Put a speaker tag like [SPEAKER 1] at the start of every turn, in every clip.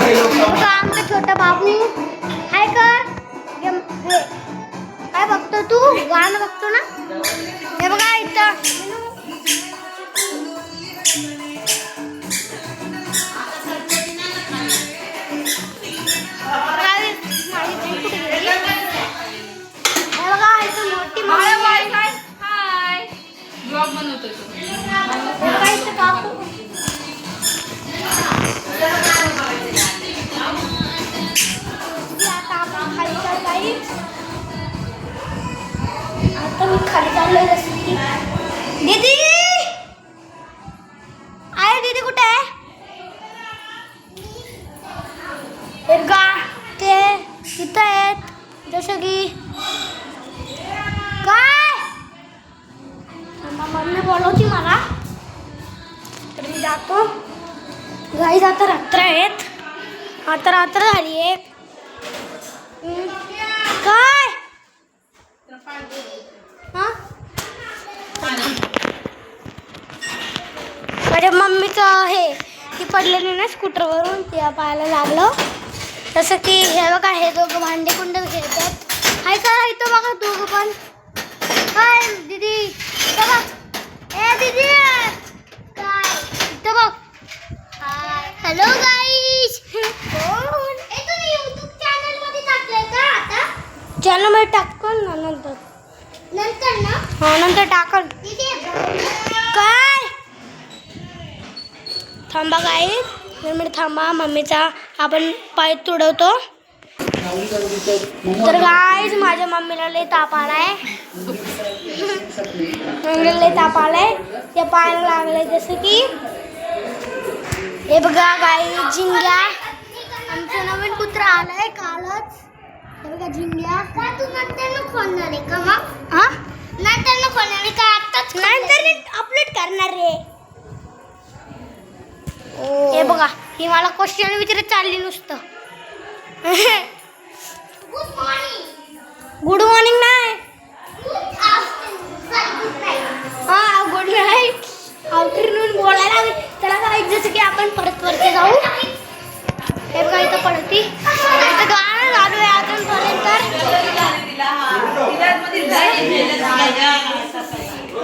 [SPEAKER 1] आमचा छोटा बाबू हाय कर काय बघतो तू गाणं बघतो ना हे बघा इथं मोठी
[SPEAKER 2] हाय ब्लॉग बनवतोय
[SPEAKER 1] आता मी खाली चाललोय दीदी आहे दीदी कुठे आहे ते तिथं आहेत जसं की काय मम्मी बोलवती मला तर मी जातो गाईज आता रात्र आहेत आता रात्र झाली आहे काय माझ्या मम्मीचं हे ती पडलेली ना स्कूटरवरून ते पाहायला लागलं जसं की हे बघा हे दोघं भांडे कुंड खेळतात हाय का इथं बघा दोघं पण काय दीदी इथं बघ ए दीदी काय इथं बघ हॅलो गाईस तुम्ही यूट्यूब चॅनलमध्ये टाकलंय का आता चॅनलमध्ये टाकन ना नंतर ना हा नंतर टाकन काय थांबा गाईस 2 मिनिट थांबा मम्मीचा आपण पाय तुडवतो तर गाईस माझ्या मम्मीला लय ताप आलाय लय ताप आलाय त्या पायाला लागलंय जसं की हे बघा गाईस झिंग्या आमचं नवीन कुत्रा आलाय कालच हे बघा झिंग्या का तू नंतर खोलणार आहे का मग हा नंतर खोलणार आहे का आताच नंतर अपलोड करणार रे हे बघा ही मला क्वेश्चन विचारत चालली नुसतं गुड मॉर्निंग नाही हा गुड नाईट आफ्टरनून बोलायला हवी त्याला काय जसं की आपण परत वरती जाऊ हे बघा इथं पडती इथं गाणं चालू आहे अजूनपर्यंत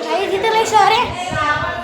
[SPEAKER 1] काही तिथं लय शहर आहे